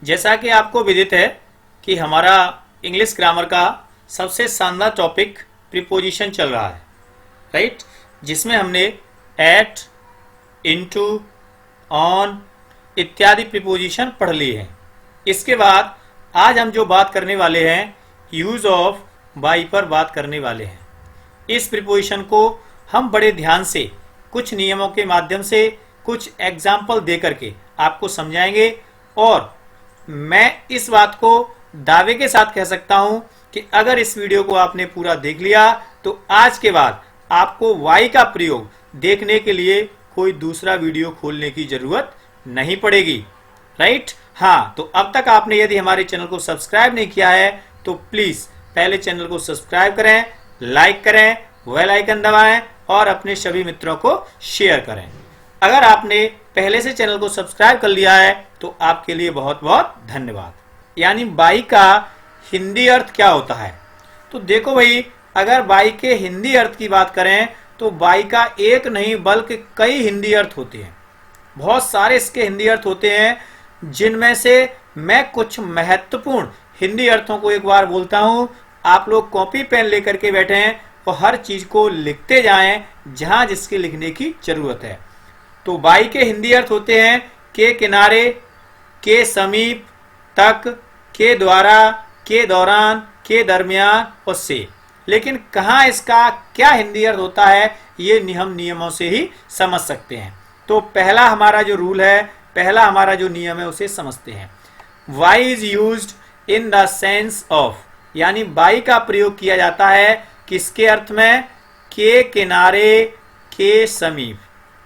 जैसा कि आपको विदित है कि हमारा इंग्लिश ग्रामर का सबसे शानदार टॉपिक प्रीपोजिशन चल रहा है, राइट, जिसमें हमने एट, इनटू, ऑन इत्यादि प्रीपोजिशन पढ़ लिए हैं। इसके बाद आज हम जो बात करने वाले हैं यूज ऑफ बाई पर बात करने वाले हैं। इस प्रीपोजिशन को हम बड़े ध्यान से कुछ नियमों के माध्यम से कुछ एग्जाम्पल दे करके आपको समझाएंगे और मैं इस बात को दावे के साथ कह सकता हूं कि अगर इस वीडियो को आपने पूरा देख लिया तो आज के बाद आपको वाई का प्रयोग देखने के लिए कोई दूसरा वीडियो खोलने की जरूरत नहीं पड़ेगी, राइट। हाँ, तो अब तक आपने यदि हमारे चैनल को सब्सक्राइब नहीं किया है तो प्लीज पहले चैनल को सब्सक्राइब करें, लाइक करें, बेल आइकन दबाएं और अपने सभी मित्रों को शेयर करें। अगर आपने पहले से चैनल को सब्सक्राइब कर लिया है तो आपके लिए बहुत बहुत धन्यवाद। यानी बाई का हिंदी अर्थ क्या होता है? तो देखो भाई, अगर बाई के हिंदी अर्थ की बात करें तो बाई का एक नहीं बल्कि कई हिंदी अर्थ होते हैं। बहुत सारे इसके हिंदी अर्थ होते हैं, जिनमें से मैं कुछ महत्वपूर्ण हिंदी अर्थों को एक बार बोलता हूं। आप लोग कॉपी पेन लेकर के बैठे हैं और हर चीज को लिखते जाएं जहां जिसके लिखने की जरूरत है। तो बाई के हिंदी अर्थ होते हैं के किनारे, के समीप, तक, के द्वारा, के दौरान, के दरमियान और से। लेकिन कहाँ इसका क्या हिंदी अर्थ होता है ये हम नियमों से ही समझ सकते हैं। तो पहला हमारा जो रूल है, पहला हमारा जो नियम है उसे समझते हैं। By is used in the sense of, यानी बाई का प्रयोग किया जाता है किसके अर्थ में? के किनारे, के समीप।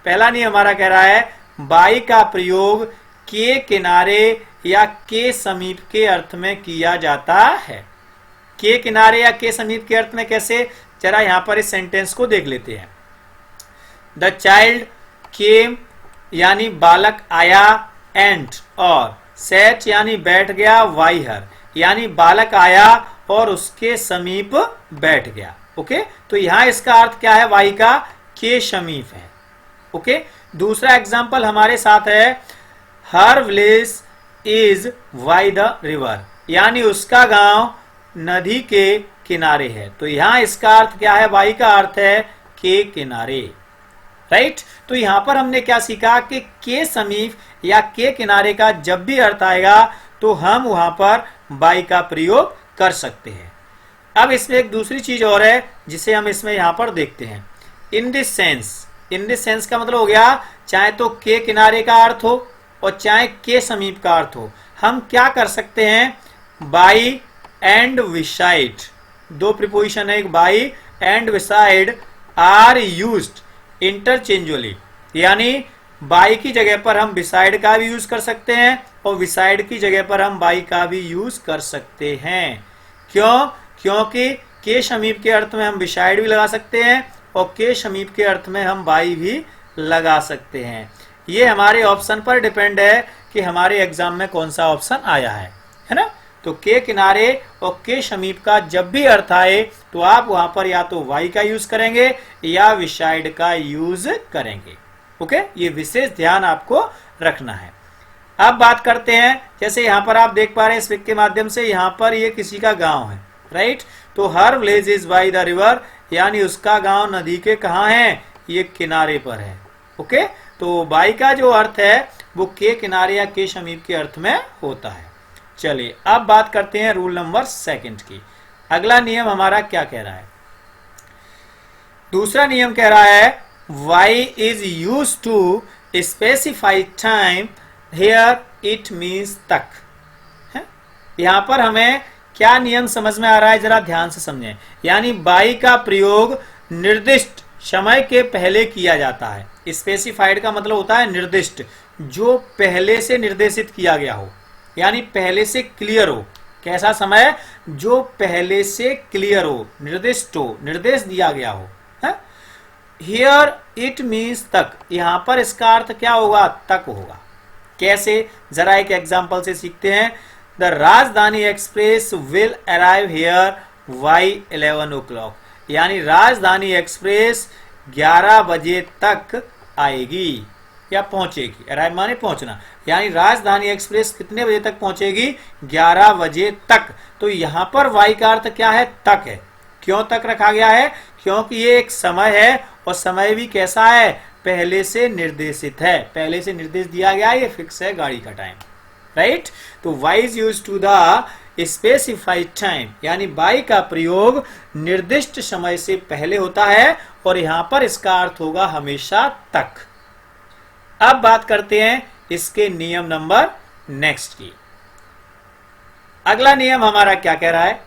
पहला नियम हमारा कह रहा है बाई का प्रयोग के किनारे या के समीप के अर्थ में किया जाता है। के किनारे या के समीप के अर्थ में कैसे? जरा यहां पर इस सेंटेंस को देख लेते हैं। द चाइल्ड केम यानी बालक आया, एंड और सेट यानी बैठ गया, वाई हर यानी बालक आया और उसके समीप बैठ गया। ओके, तो यहां इसका अर्थ क्या है? वाई का के समीप है। ओके, दूसरा एग्जाम्पल हमारे साथ है her village is by the river, यानी उसका गांव नदी के किनारे है। तो यहां इसका अर्थ क्या है? वाई का अर्थ है के किनारे, राइट। तो यहां पर हमने क्या सीखा कि के समीप या के किनारे का जब भी अर्थ आएगा तो हम वहां पर बाई का प्रयोग कर सकते हैं। अब इसमें एक दूसरी चीज और है जिसे हम इसमें यहां पर देखते हैं। In this sense, in this sense का मतलब हो गया चाहे तो के किनारे का अर्थ हो और चाहे के समीप का अर्थ हो, हम क्या कर सकते हैं? बाई एंड विसाइड, दो प्रीपोजिशन है, एक बाई एंड विसाइड आर यूज्ड इंटरचेंजुअली, यानी बाई की जगह पर हम बिसाइड का भी यूज कर सकते हैं और विसाइड की जगह पर हम बाई का भी यूज कर सकते हैं। क्यों? क्योंकि के समीप के अर्थ में हम बिसाइड भी लगा सकते हैं और के समीप के अर्थ में हम बाई भी लगा सकते हैं। ये हमारे ऑप्शन पर डिपेंड है कि हमारे एग्जाम में कौन सा ऑप्शन आया है ना। तो के किनारे और के समीप का जब भी अर्थ आए तो आप वहां पर या तो वाई का यूज करेंगे या विसाइड का यूज करेंगे। ओके, ये विशेष ध्यान आपको रखना है। अब बात करते हैं, जैसे यहां पर आप देख पा रहे हैं इस पिक के माध्यम से, यहां पर ये किसी का गांव है, राइट। तो her village is by the river, यानी उसका गांव नदी के कहाँ है? ये किनारे पर है। ओके, तो बाई का जो अर्थ है वो के किनारे या के समीप के अर्थ में होता है। चलिए अब बात करते हैं रूल नंबर 2 की। अगला नियम हमारा क्या कह रहा है? दूसरा नियम कह रहा है by is use to specify time, here it means तक। यहां पर हमें क्या नियम समझ में आ रहा है, जरा ध्यान से समझें। यानी बाई का प्रयोग निर्दिष्ट समय के पहले किया जाता है। स्पेसिफाइड का मतलब होता है निर्दिष्ट, जो पहले से निर्देशित किया गया हो, यानी पहले से क्लियर हो। कैसा समय? जो पहले से क्लियर हो, निर्दिष्ट हो, निर्देश दिया गया हो। हियर इट मीन्स तक, यहां पर इसका अर्थ क्या होगा? तक होगा। कैसे? जरा एक एग्जांपल से सीखते हैं। द राजधानी express will arrive here bye 11 o'clock, यानी राजधानी एक्सप्रेस 11 बजे तक आएगी। या पहुंचेगी। अराइव माने पहुंचना, यानी राजधानी एक्सप्रेस कितने बजे तक पहुंचेगी? 11 बजे तक। तो यहां पर वाई का अर्थ क्या है? तक है। क्यों तक रखा गया है? क्योंकि ये एक समय है और समय भी कैसा है? पहले से निर्देशित है, पहले से निर्देश दिया गया है, ये फिक्स है गाड़ी का टाइम, राइट। तो by is use to the specified time, यानी बाई का प्रयोग निर्दिष्ट समय से पहले होता है और यहां पर इसका अर्थ होगा हमेशा तक। अब बात करते हैं इसके नियम नंबर नेक्स्ट की। अगला नियम हमारा क्या कह रहा है?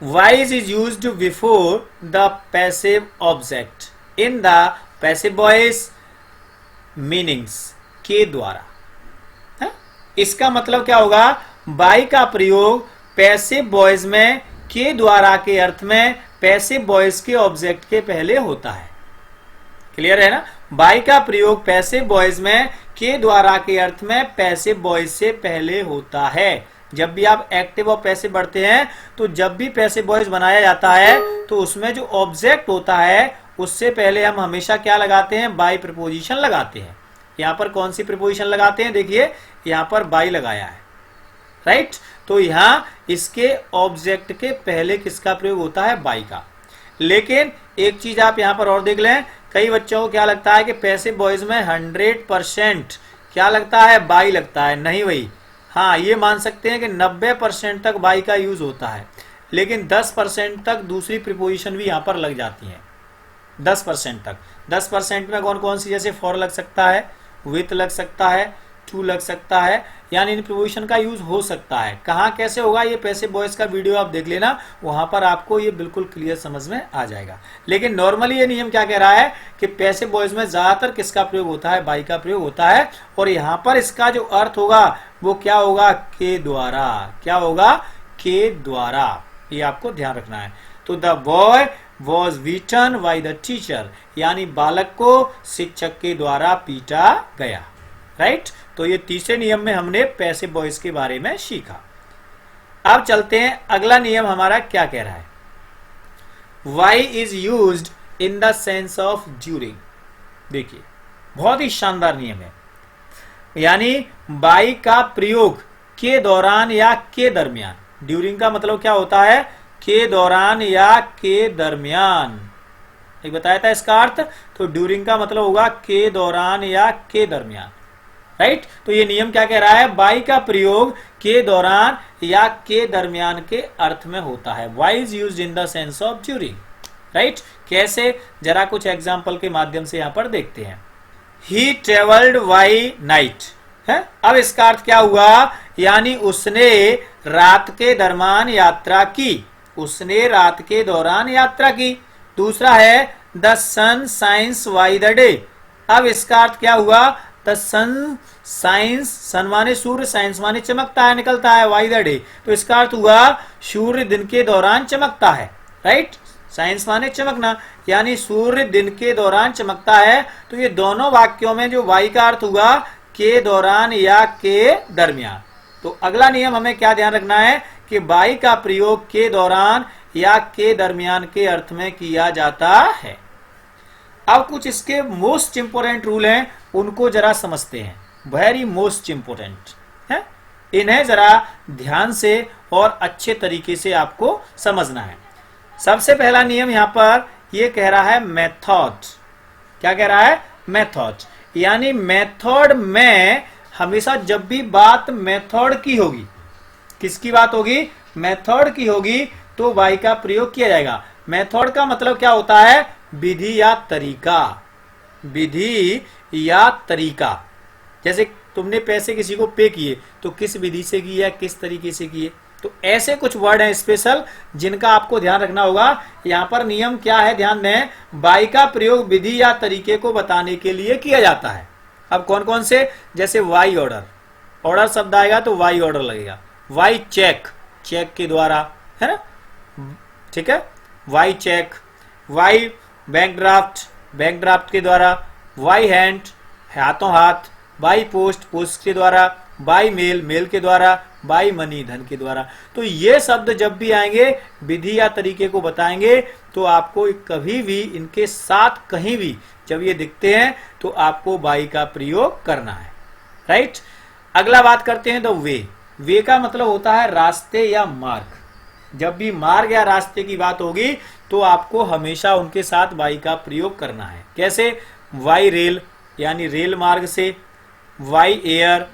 Wise is used before the passive object in the passive voice meanings के द्वारा। इसका मतलब क्या होगा? बाई का प्रयोग पैसिव वॉइस में के द्वारा के अर्थ में पैसिव वॉइस के ऑब्जेक्ट के पहले होता है। क्लियर है ना? बाई का प्रयोग पैसिव वॉइस में के द्वारा के अर्थ में पैसिव वॉइस से पहले होता है। जब भी आप एक्टिव और पैसिव पढ़ते हैं तो जब भी पैसिव वॉइस बनाया जाता है तो उसमें जो ऑब्जेक्ट होता है उससे पहले हम हमेशा क्या लगाते हैं? बाई प्रीपोजिशन लगाते हैं। यहां पर कौन सी प्रीपोजिशन लगाते हैं? देखिए यहां पर बाई लगाया है, राइट। तो यहां इसके ऑब्जेक्ट के पहले किसका प्रयोग होता है? बाई का। लेकिन एक चीज आप यहां पर और देख लें, कई बच्चों को क्या लगता है कि पैसिव वॉइस में 100% क्या लगता है? बाई लगता है। नहीं भाई, हाँ ये मान सकते हैं कि 90% तक बाई का यूज होता है, लेकिन 10% तक दूसरी प्रीपोजिशन भी यहां पर लग जाती है। 10% तक, 10% में कौन कौन सी? जैसे फॉर लग सकता है, विथ लग सकता है, टू लग सकता है, यानी इन प्रीपोजिशन का यूज हो सकता है। कहाँ कैसे होगा ये पैसिव वॉइस का वीडियो आप देख लेना, वहां पर आपको ये बिल्कुल क्लियर समझ में आ जाएगा। लेकिन नॉर्मली ये नियम क्या कह रहा है कि पैसिव वॉइस में ज्यादातर किसका प्रयोग होता है? बाई का प्रयोग होता है। और यहां पर इसका जो अर्थ होगा वो क्या होगा? के द्वारा। क्या होगा? के द्वारा। ये आपको ध्यान रखना है। तो the boy was beaten by the teacher, यानी बालक को शिक्षक के द्वारा पीटा गया, राइट। तो ये तीसरे नियम में हमने पैसिव वॉइस के बारे में सीखा। अब चलते हैं अगला नियम हमारा क्या कह रहा है? By is used in the sense of during. देखिए बहुत ही शानदार नियम है, यानी बाई का प्रयोग के दौरान या के दरमियान। ड्यूरिंग का मतलब क्या होता है? के दौरान या के दरमियान। एक बताया था इसका अर्थ, तो ड्यूरिंग का मतलब होगा के दौरान या के दरमियान, राइट। तो ये नियम क्या कह रहा है? बाई का प्रयोग के दौरान या के दरमियान के अर्थ में होता है। By is used in the sense of during, right. कैसे? जरा कुछ एग्जांपल के माध्यम से यहां पर देखते हैं। ही ट्रेवल्ड बाई नाइट है। अब इसका अर्थ क्या हुआ? यानी उसने रात के दरमियान यात्रा की। उसने रात के दौरान यात्रा की। दूसरा है the sun shines by the day. अब इसका अर्थ क्या हुआ? द सन साइंस, सन माने सूर्य, साइंस माने चमकता है, निकलता है, बाई द डे। तो इसका अर्थ हुआ सूर्य दिन के दौरान चमकता है, राइट। साइंस माने चमकना, यानी सूर्य दिन के दौरान चमकता है। तो ये दोनों वाक्यों में जो वाई का अर्थ हुआ के दौरान या के दरमियान। तो अगला नियम हमें क्या ध्यान रखना है कि बाई का प्रयोग के दौरान या के दरमियान के अर्थ में किया जाता है। अब कुछ इसके मोस्ट इंपोर्टेंट रूल हैं, उनको जरा समझते हैं। वेरी मोस्ट इंपोर्टेंट है, इन्हें जरा ध्यान से और अच्छे तरीके से आपको समझना है। सबसे पहला नियम यहां पर ये कह रहा है मेथड। क्या कह रहा है? मेथड। यानी मेथड में हमेशा जब भी बात मेथड की होगी, किसकी बात होगी? मेथड की होगी, तो बाई का प्रयोग किया जाएगा। मेथड का मतलब क्या होता है? विधि या तरीका। विधि या तरीका। जैसे तुमने पैसे किसी को पे किए तो किस विधि से किए, किस तरीके से किए। तो ऐसे कुछ वर्ड हैं स्पेशल जिनका आपको ध्यान रखना होगा। यहां पर नियम क्या है ध्यान दें, बाई का प्रयोग विधि या तरीके को बताने के लिए किया जाता है। अब कौन कौन से? जैसे वाई ऑर्डर, ऑर्डर शब्द आएगा तो वाई ऑर्डर लगेगा। वाई चेक, चेक के द्वारा, है ना, ठीक है, by cheque. By bank draft, bank draft के द्वारा। वाई हैंड, हाथों हाथ। बाई पोस्ट, पोस्ट के द्वारा। बाई मेल, मेल के द्वारा। बाई मनी, धन के द्वारा। तो ये शब्द जब भी आएंगे विधि या तरीके को बताएंगे, तो आपको कभी भी इनके साथ कहीं भी जब ये दिखते हैं तो आपको बाई का प्रयोग करना है, राइट। अगला बात करते हैं द वे का मतलब होता है रास्ते या मार्ग। जब भी मार्ग या रास्ते की बात होगी तो आपको हमेशा उनके साथ बाई का प्रयोग करना है। कैसे? वाई रेल यानी रेल मार्ग से, वाई एयर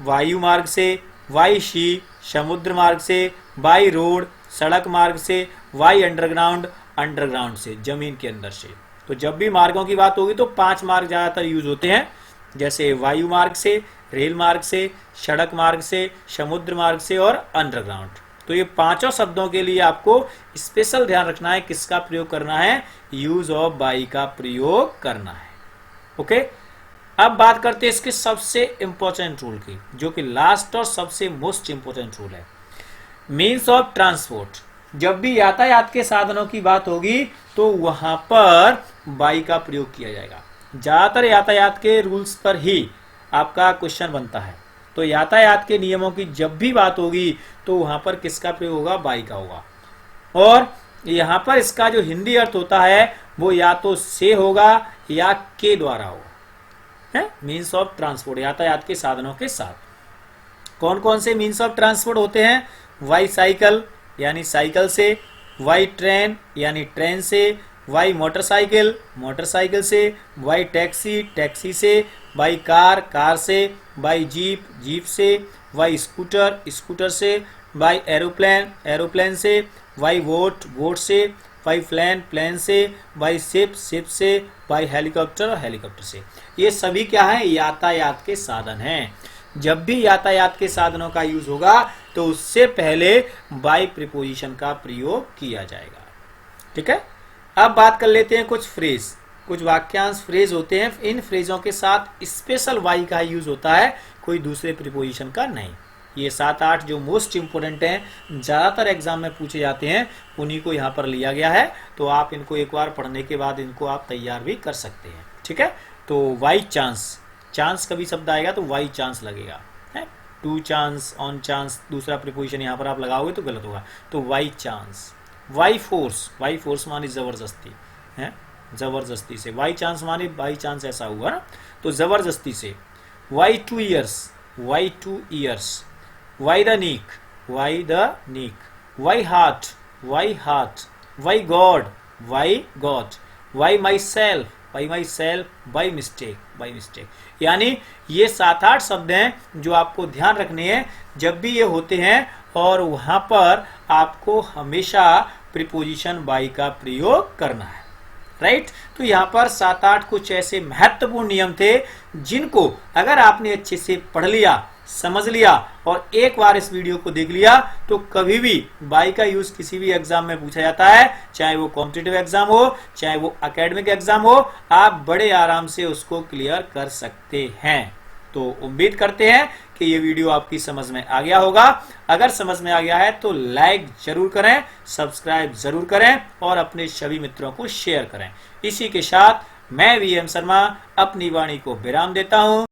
वायु मार्ग से, वाई शी समुद्र मार्ग से, बाई रोड सड़क मार्ग से, वाई अंडरग्राउंड अंडरग्राउंड से जमीन के अंदर से। तो जब भी मार्गों की बात होगी तो 5 मार्ग ज्यादातर यूज होते हैं, जैसे वायु मार्ग से, रेल मार्ग से, सड़क मार्ग से, समुद्र मार्ग से और अंडरग्राउंड। तो ये पांचों शब्दों के लिए आपको स्पेशल ध्यान रखना है किसका प्रयोग करना है, यूज ऑफ बाई का प्रयोग करना है। ओके, अब बात करते हैं इसके सबसे इंपॉर्टेंट रूल की, जो कि लास्ट और सबसे मोस्ट इंपॉर्टेंट रूल है, मीन्स ऑफ ट्रांसपोर्ट। जब भी यातायात के साधनों की बात होगी तो वहां पर बाई का प्रयोग किया जाएगा। ज्यादातर यातायात के रूल्स पर ही आपका क्वेश्चन बनता है। तो यातायात के नियमों की जब भी बात होगी तो वहां पर किसका प्रयोग होगा, बाई का होगा। और यहां पर इसका जो हिंदी अर्थ होता है वो या तो से होगा या के द्वारा होगा, है मीन्स ऑफ ट्रांसपोर्ट, यातायात के साधनों के साथ। कौन कौन से मीन्स ऑफ ट्रांसपोर्ट होते हैं? वाई साइकिल यानी साइकिल से, वाई ट्रेन यानी ट्रेन से, वाई मोटरसाइकिल मोटरसाइकिल से, वाई टैक्सी टैक्सी से, वाई कार कार से, वाई जीप जीप से, वाई स्कूटर स्कूटर से, वाई एरोप्लेन एरोप्लेन से, वाई वोट वोट से, वाई प्लेन प्लेन से, वाई शिप शिप से, वाई हेलीकॉप्टर हेलीकॉप्टर से। ये सभी क्या है, यातायात के साधन हैं। जब भी यातायात के साधनों का यूज होगा तो उससे पहले बाई प्रीपोजिशन का प्रयोग किया जाएगा। ठीक है, अब बात कर लेते हैं कुछ फ्रेज, कुछ वाक्यांश फ्रेज होते हैं। इन फ्रेजों के साथ स्पेशल वाई का यूज होता है, कोई दूसरे प्रीपोजिशन का नहीं। ये 7-8 जो मोस्ट इंपोर्टेंट हैं, ज्यादातर एग्जाम में पूछे जाते हैं, उन्हीं को यहाँ पर लिया गया है। तो आप इनको एक बार पढ़ने के बाद इनको आप तैयार भी कर सकते हैं। ठीक है, तो वाई चांस, चांस कभी शब्द आएगा तो वाई चांस लगेगा, है टू चांस, ऑन चांस, दूसरा प्रीपोजिशन यहाँ पर आप लगाओगे तो गलत होगा। तो वाई चांस। वाई फोर्स मानी जबरदस्ती, है जबरदस्ती से। वाई चांस मानी बाई चांस ऐसा हुआ ना, तो जबरदस्ती से। By 2 years by the neck by heart by God by myself by mistake. यानी ये 7-8 शब्द हैं जो आपको ध्यान रखने हैं जब भी ये होते हैं, और वहां पर आपको हमेशा प्रीपोजिशन बाई का प्रयोग करना है, राइट। तो यहाँ पर 7-8 कुछ ऐसे महत्वपूर्ण नियम थे जिनको अगर आपने अच्छे से पढ़ लिया, समझ लिया और एक बार इस वीडियो को देख लिया तो कभी भी बाई का यूज किसी भी एग्जाम में पूछा जाता है, चाहे वो कॉम्पिटिटिव एग्जाम हो चाहे वो एकेडमिक एग्जाम हो, आप बड़े आराम से उसको क्लियर कर सकते हैं। तो उम्मीद करते हैं कि ये वीडियो आपकी समझ में आ गया होगा। अगर समझ में आ गया है तो लाइक जरूर करें, सब्सक्राइब जरूर करें और अपने सभी मित्रों को शेयर करें। इसी के साथ मैं VM शर्मा अपनी वाणी को विराम देता हूं।